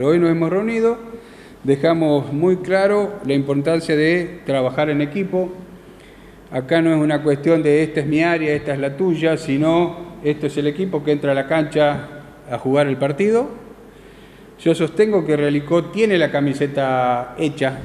Hoy nos hemos reunido, dejamos muy claro la importancia de trabajar en equipo. Acá no es una cuestión de esta es mi área, esta es la tuya, sino esto es el equipo que entra a la cancha a jugar el partido. Yo sostengo que Realicó tiene la camiseta hecha.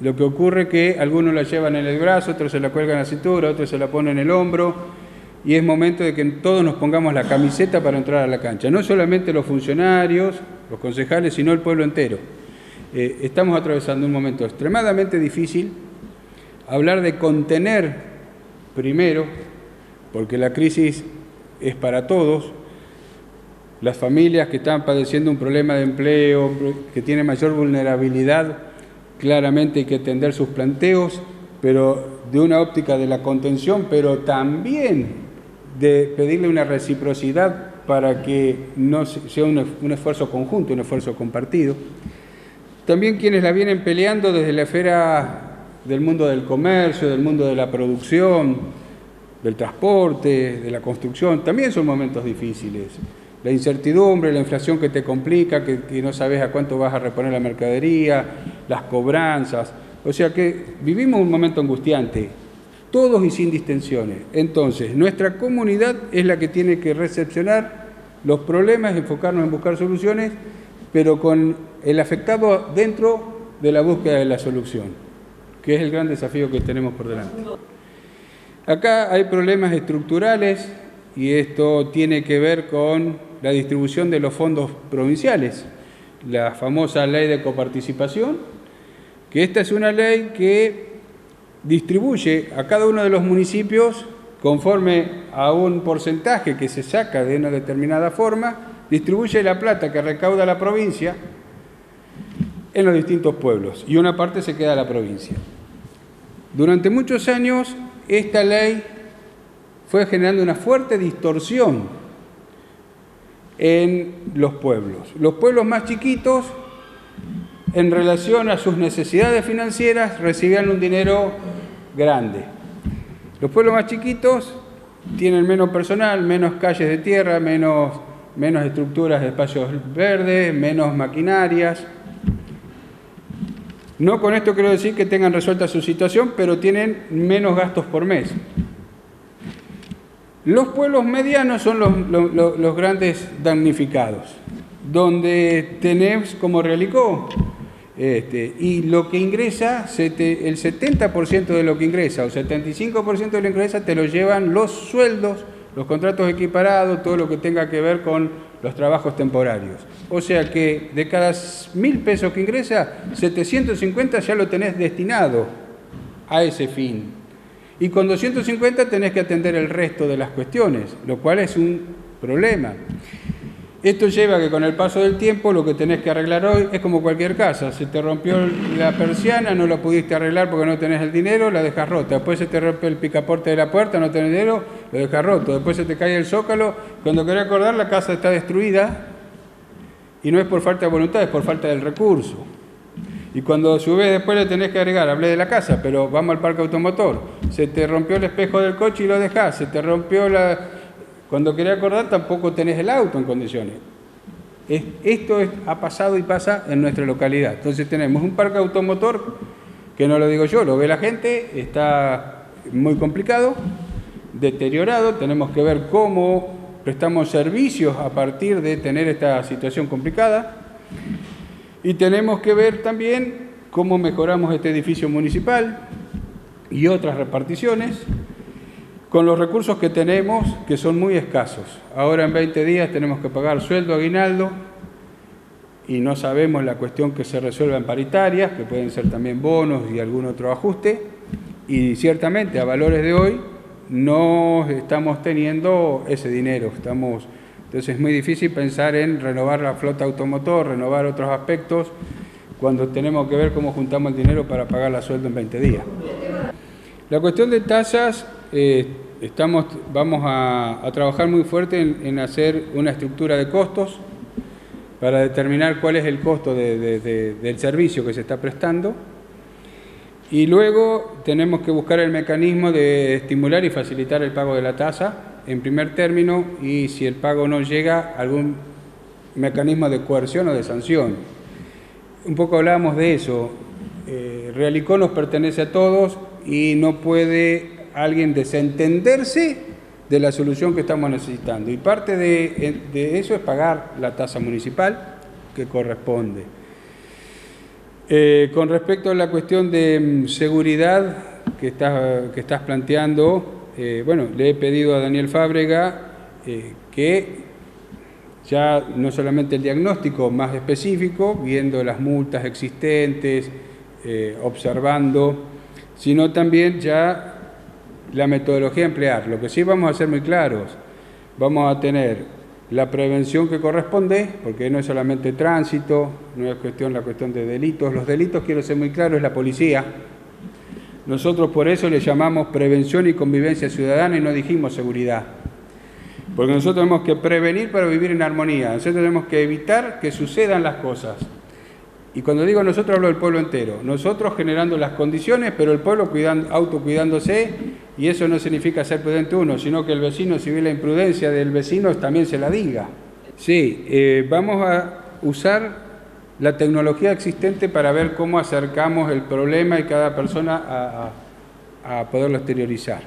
Lo que ocurre es que algunos la llevan en el brazo, otros se la cuelgan a la cintura, otros se la ponen en el hombro. Y es momento de que todos nos pongamos la camiseta para entrar a la cancha. No solamente los funcionarios, los concejales, sino el pueblo entero. Estamos atravesando un momento extremadamente difícil. Hablar de contener primero, porque la crisis es para todos. Las familias que están padeciendo un problema de empleo, que tienen mayor vulnerabilidad, claramente hay que atender sus planteos, pero de una óptica de la contención, pero también de pedirle una reciprocidad para que no sea un esfuerzo conjunto, un esfuerzo compartido. También quienes la vienen peleando desde la esfera del mundo del comercio, del mundo de la producción, del transporte, de la construcción, también son momentos difíciles. La incertidumbre, la inflación que te complica, que no sabes a cuánto vas a reponer la mercadería, las cobranzas. O sea que vivimos un momento angustiante, todos y sin distensiones. Entonces, nuestra comunidad es la que tiene que recepcionar los problemas, enfocarnos en buscar soluciones, pero con el afectado dentro de la búsqueda de la solución, que es el gran desafío que tenemos por delante. Acá hay problemas estructurales y esto tiene que ver con la distribución de los fondos provinciales, la famosa ley de coparticipación, que esta es una ley que distribuye a cada uno de los municipios conforme a un porcentaje que se saca de una determinada forma, distribuye la plata que recauda la provincia en los distintos pueblos y una parte se queda a la provincia. Durante muchos años esta ley fue generando una fuerte distorsión en los pueblos. Los pueblos más chiquitos, en relación a sus necesidades financieras, recibían un dinero grande. Los pueblos más chiquitos tienen menos personal, menos calles de tierra, menos estructuras de espacios verdes, menos maquinarias. No con esto quiero decir que tengan resuelta su situación, pero tienen menos gastos por mes. Los pueblos medianos son los grandes damnificados, donde tenés como Realicó, y lo que ingresa, el 70% de lo que ingresa o 75% de lo que ingresa te lo llevan los sueldos, los contratos equiparados, todo lo que tenga que ver con los trabajos temporarios. O sea que de cada 1.000 pesos que ingresa, 750 ya lo tenés destinado a ese fin. Y con 250 tenés que atender el resto de las cuestiones, lo cual es un problema. Esto lleva a que con el paso del tiempo lo que tenés que arreglar hoy es como cualquier casa. Se te rompió la persiana, no la pudiste arreglar porque no tenés el dinero, la dejas rota. Después se te rompe el picaporte de la puerta, no tenés dinero, lo dejas roto. Después se te cae el zócalo. Cuando querés acordar, la casa está destruida y no es por falta de voluntad, es por falta del recurso. Y cuando a su vez después le tenés que agregar, hablé de la casa, pero vamos al parque automotor. Se te rompió el espejo del coche y lo dejás. Se te rompió la... Cuando querés acordar tampoco tenés el auto en condiciones. Esto ha pasado y pasa en nuestra localidad. Entonces tenemos un parque automotor, que no lo digo yo, lo ve la gente, está muy complicado, deteriorado. Tenemos que ver cómo prestamos servicios a partir de tener esta situación complicada. Y tenemos que ver también cómo mejoramos este edificio municipal y otras reparticiones, con los recursos que tenemos, que son muy escasos. Ahora en 20 días tenemos que pagar sueldo, aguinaldo, y no sabemos la cuestión que se resuelva en paritarias, que pueden ser también bonos y algún otro ajuste, y ciertamente a valores de hoy no estamos teniendo ese dinero. Entonces es muy difícil pensar en renovar la flota automotor, renovar otros aspectos, cuando tenemos que ver cómo juntamos el dinero para pagar la sueldo en 20 días. La cuestión de tasas, vamos a trabajar muy fuerte en hacer una estructura de costos para determinar cuál es el costo del servicio que se está prestando. Y luego tenemos que buscar el mecanismo de estimular y facilitar el pago de la tasa en primer término, y si el pago no llega, algún mecanismo de coerción o de sanción. un poco hablábamos de eso. Realicó nos pertenece a todos y no puede alguien desentenderse de la solución que estamos necesitando. Y parte de eso es pagar la tasa municipal que corresponde. Con respecto a la cuestión de seguridad que estás planteando, bueno, le he pedido a Daniel Fábrega que ya no solamente el diagnóstico más específico, viendo las multas existentes, observando, sino también ya la metodología a emplear. Lo que sí vamos a ser muy claros, vamos a tener la prevención que corresponde, porque no es solamente tránsito, no es la cuestión de delitos. Los delitos, quiero ser muy claro, es la policía. Nosotros por eso le llamamos prevención y convivencia ciudadana y no dijimos seguridad. Porque nosotros tenemos que prevenir para vivir en armonía. Nosotros tenemos que evitar que sucedan las cosas. Y cuando digo nosotros, hablo del pueblo entero. Nosotros generando las condiciones, pero el pueblo autocuidándose, y eso no significa ser prudente uno, sino que el vecino, si ve la imprudencia del vecino, también se la diga. Sí, vamos a usar la tecnología existente para ver cómo acercamos el problema y cada persona a poderlo exteriorizar.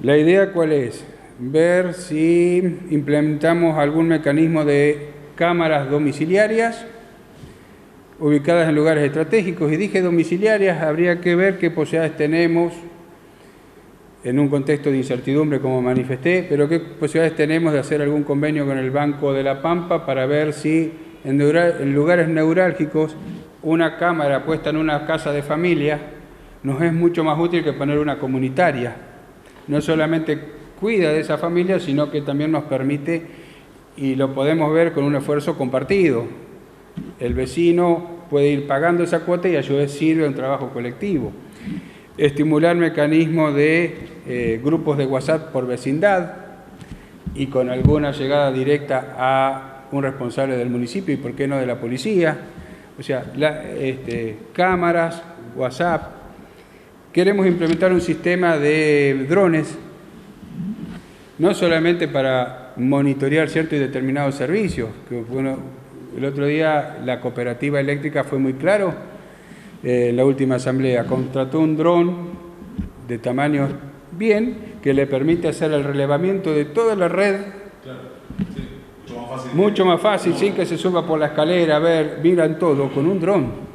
La idea, ¿cuál es? Ver si implementamos algún mecanismo de cámaras domiciliarias ubicadas en lugares estratégicos, y dije domiciliarias, habría que ver qué posibilidades tenemos en un contexto de incertidumbre, como manifesté, pero qué posibilidades tenemos de hacer algún convenio con el Banco de la Pampa para ver si en lugares neurálgicos una cámara puesta en una casa de familia nos es mucho más útil que poner una comunitaria. No solamente cuida de esa familia, sino que también nos permite, y lo podemos ver con un esfuerzo compartido. El vecino puede ir pagando esa cuota y a su vez sirve a un trabajo colectivo. Estimular mecanismos de grupos de WhatsApp por vecindad y con alguna llegada directa a un responsable del municipio y por qué no de la policía. O sea, cámaras, WhatsApp. Queremos implementar un sistema de drones, no solamente para monitorear ciertos y determinados servicios, que bueno, el otro día la cooperativa eléctrica fue muy claro, en la última asamblea contrató un dron de tamaño bien que le permite hacer el relevamiento de toda la red. Claro, sí, mucho más fácil, sin que se suba por la escalera, miran todo con un dron.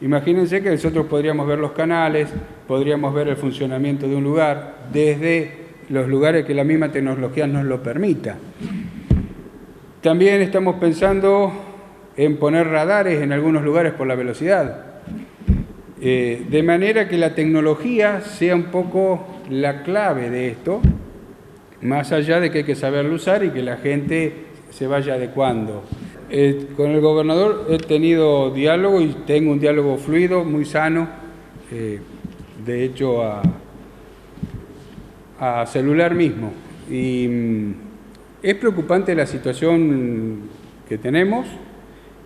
Imagínense que nosotros podríamos ver los canales, podríamos ver el funcionamiento de un lugar desde los lugares que la misma tecnología nos lo permita. También estamos pensando en poner radares en algunos lugares por la velocidad, de manera que la tecnología sea un poco la clave de esto, más allá de que hay que saberlo usar y que la gente se vaya adecuando. Con el gobernador he tenido diálogo y tengo un diálogo fluido, muy sano, de hecho a celular mismo. Y es preocupante la situación que tenemos.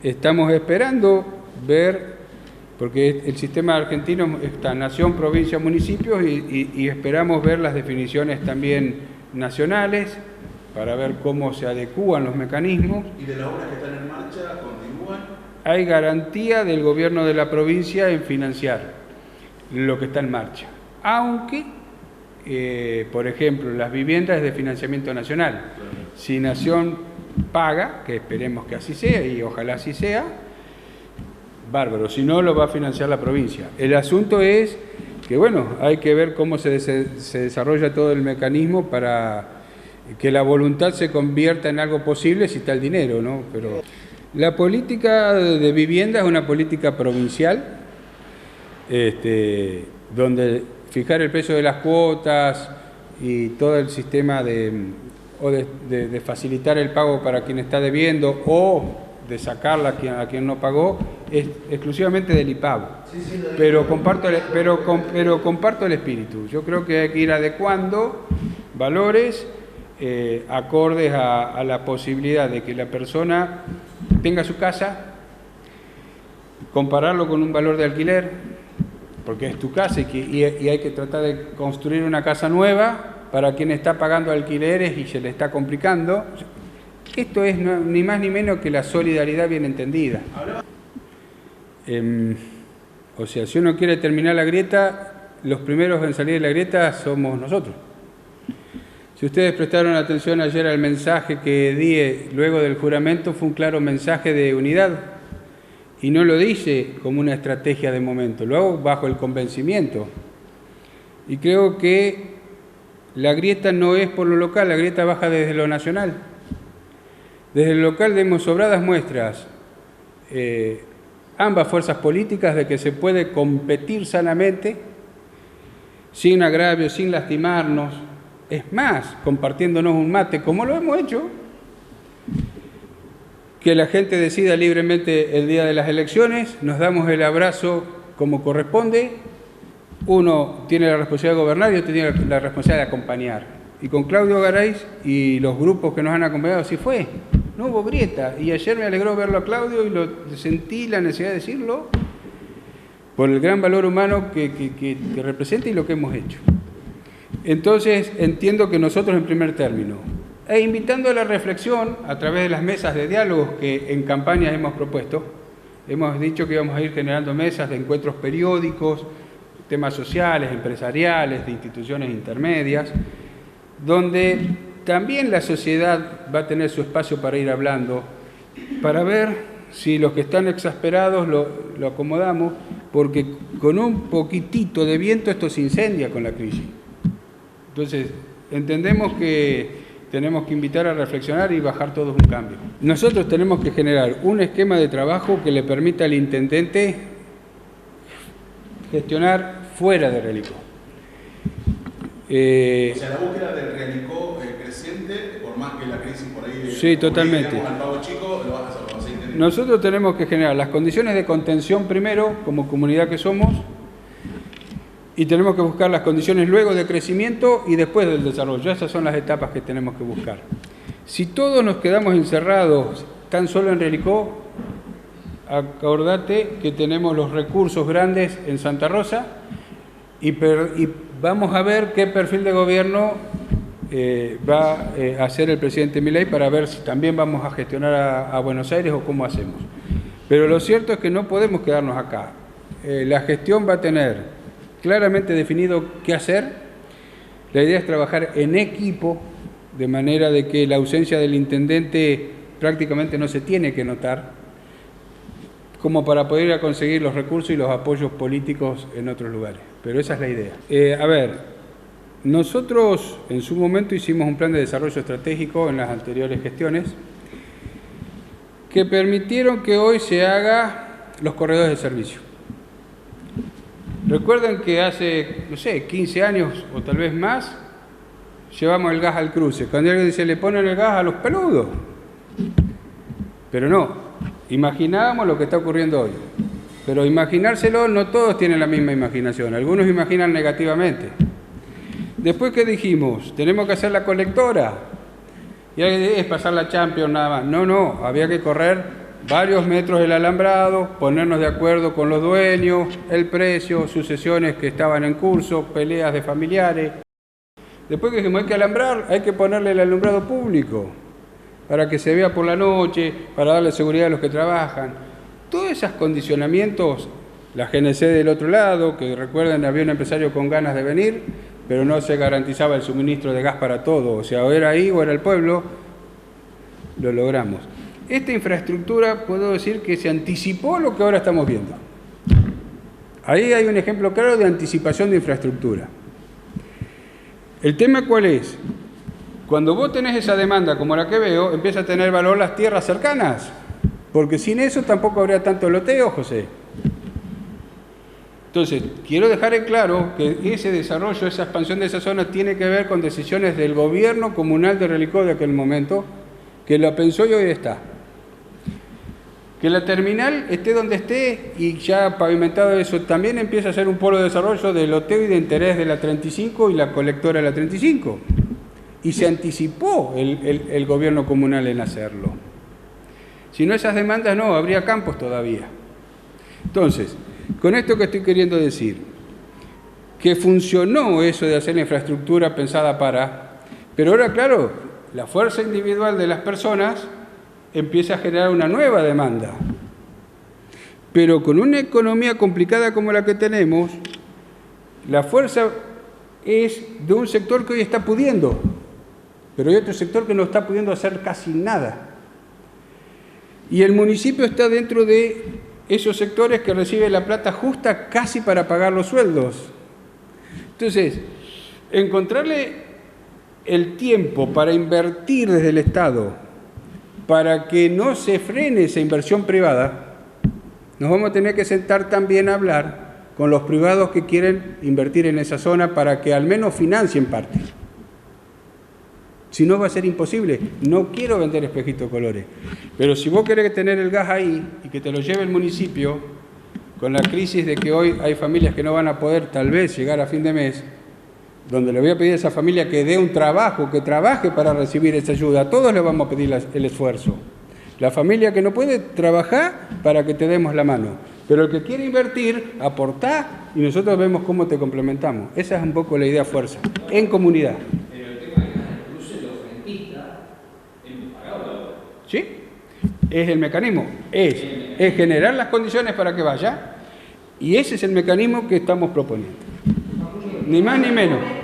Estamos esperando ver, porque el sistema argentino está nación, provincia, municipios, y esperamos ver las definiciones también nacionales para ver cómo se adecúan los mecanismos. ¿Y de las obras que están en marcha continúan? Hay garantía del gobierno de la provincia en financiar lo que está en marcha, aunque, por ejemplo, las viviendas es de financiamiento nacional. Claro. Si Nación paga, que esperemos que así sea y ojalá así sea, bárbaro, si no lo va a financiar la provincia. El asunto es que, bueno, hay que ver cómo se desarrolla todo el mecanismo para que la voluntad se convierta en algo posible si está el dinero, ¿no? Pero la política de vivienda es una política provincial, donde fijar el precio de las cuotas y todo el sistema de facilitar el pago para quien está debiendo o de sacarla a quien no pagó es exclusivamente del IPAB. Sí, pero comparto el espíritu. Yo creo que hay que ir adecuando valores acordes a la posibilidad de que la persona tenga su casa, compararlo con un valor de alquiler, porque es tu casa y hay que tratar de construir una casa nueva para quien está pagando alquileres y se le está complicando. Esto es ni más ni menos que la solidaridad bien entendida. O sea, si uno quiere terminar la grieta, los primeros en salir de la grieta somos nosotros. Si ustedes prestaron atención ayer al mensaje que di luego del juramento, fue un claro mensaje de unidad. Y no lo dice como una estrategia de momento, lo hago bajo el convencimiento. Y creo que la grieta no es por lo local, la grieta baja desde lo nacional. Desde el local vemos sobradas muestras, ambas fuerzas políticas, de que se puede competir sanamente, sin agravios, sin lastimarnos, es más, compartiéndonos un mate, como lo hemos hecho, que la gente decida libremente el día de las elecciones, nos damos el abrazo como corresponde, uno tiene la responsabilidad de gobernar y otro tiene la responsabilidad de acompañar. Y con Claudio Garay y los grupos que nos han acompañado así fue, no hubo grieta. Y ayer me alegró verlo a Claudio y sentí la necesidad de decirlo por el gran valor humano que representa y lo que hemos hecho. Entonces entiendo que nosotros en primer término, e invitando a la reflexión a través de las mesas de diálogos que en campaña hemos propuesto, hemos dicho que íbamos a ir generando mesas de encuentros periódicos, temas sociales, empresariales, de instituciones intermedias, donde también la sociedad va a tener su espacio para ir hablando, para ver si los que están exasperados lo acomodamos, porque con un poquitito de viento esto se incendia con la crisis. Entonces, entendemos que tenemos que invitar a reflexionar y bajar todos un cambio. Nosotros tenemos que generar un esquema de trabajo que le permita al intendente gestionar fuera de Relicó. O sea, la búsqueda del Relicó creciente, por más que la crisis por ahí... Sí, totalmente. Al pago chico, lo vas a hacer, lo vas a intentar. Nosotros tenemos que generar las condiciones de contención primero, como comunidad que somos, y tenemos que buscar las condiciones luego de crecimiento y después del desarrollo. Esas son las etapas que tenemos que buscar. Si todos nos quedamos encerrados tan solo en Relicó, acordate que tenemos los recursos grandes en Santa Rosa y vamos a ver qué perfil de gobierno va a hacer el presidente Milei para ver si también vamos a gestionar a Buenos Aires o cómo hacemos. Pero lo cierto es que no podemos quedarnos acá. La gestión va a tener claramente definido qué hacer. La idea es trabajar en equipo, de manera de que la ausencia del intendente prácticamente no se tiene que notar, como para poder ir a conseguir los recursos y los apoyos políticos en otros lugares. Pero esa es la idea. A ver, nosotros en su momento hicimos un plan de desarrollo estratégico en las anteriores gestiones que permitieron que hoy se haga los corredores de servicio. Recuerden que hace, no sé, 15 años o tal vez más, llevamos el gas al cruce. Cuando alguien dice, le ponen el gas a los peludos. Pero no, imaginábamos lo que está ocurriendo hoy. Pero imaginárselo, no todos tienen la misma imaginación. Algunos imaginan negativamente. Después, ¿qué dijimos? Tenemos que hacer la colectora. Y es pasar la Champions nada más. No, había que correr varios metros del alambrado, ponernos de acuerdo con los dueños, el precio, sucesiones que estaban en curso, peleas de familiares. Después que dijimos, hay que alambrar, hay que ponerle el alumbrado público, para que se vea por la noche, para darle seguridad a los que trabajan. Todos esos condicionamientos, la GNC del otro lado, que recuerden, había un empresario con ganas de venir, pero no se garantizaba el suministro de gas para todo, o sea, o era ahí o era el pueblo, lo logramos. Esta infraestructura, puedo decir que se anticipó lo que ahora estamos viendo. Ahí hay un ejemplo claro de anticipación de infraestructura. ¿El tema cuál es? Cuando vos tenés esa demanda como la que veo, empieza a tener valor las tierras cercanas, porque sin eso tampoco habría tanto loteo, José. Entonces, quiero dejar en claro que ese desarrollo, esa expansión de esa zona tiene que ver con decisiones del gobierno comunal de Relicó de aquel momento, que lo pensó y hoy está. Que la terminal esté donde esté y ya pavimentado eso, también empieza a ser un polo de desarrollo de loteo y de interés de la 35 y la colectora de la 35. Y se anticipó el gobierno comunal en hacerlo. Si no, esas demandas no, habría campos todavía. Entonces, con esto que estoy queriendo decir, que funcionó eso de hacer la infraestructura pensada para, pero ahora, claro, la fuerza individual de las personas empieza a generar una nueva demanda. Pero con una economía complicada como la que tenemos, la fuerza es de un sector que hoy está pudiendo, pero hay otro sector que no está pudiendo hacer casi nada. Y el municipio está dentro de esos sectores que recibe la plata justa casi para pagar los sueldos. Entonces, encontrarle el tiempo para invertir desde el Estado, para que no se frene esa inversión privada, nos vamos a tener que sentar también a hablar con los privados que quieren invertir en esa zona para que al menos financien parte. Si no, va a ser imposible. No quiero vender espejitos de colores, pero si vos querés tener el gas ahí y que te lo lleve el municipio, con la crisis de que hoy hay familias que no van a poder tal vez llegar a fin de mes, donde le voy a pedir a esa familia que dé un trabajo, que trabaje para recibir esa ayuda, a todos le vamos a pedir el esfuerzo. La familia que no puede, trabajar para que te demos la mano. Pero el que quiere invertir, aportá y nosotros vemos cómo te complementamos. Esa es un poco la idea fuerza, en comunidad. Pero el tema es que incluso los rentistas hemos pagado. ¿Sí? Es el mecanismo. Es generar las condiciones para que vaya y ese es el mecanismo que estamos proponiendo. Ni más ni menos.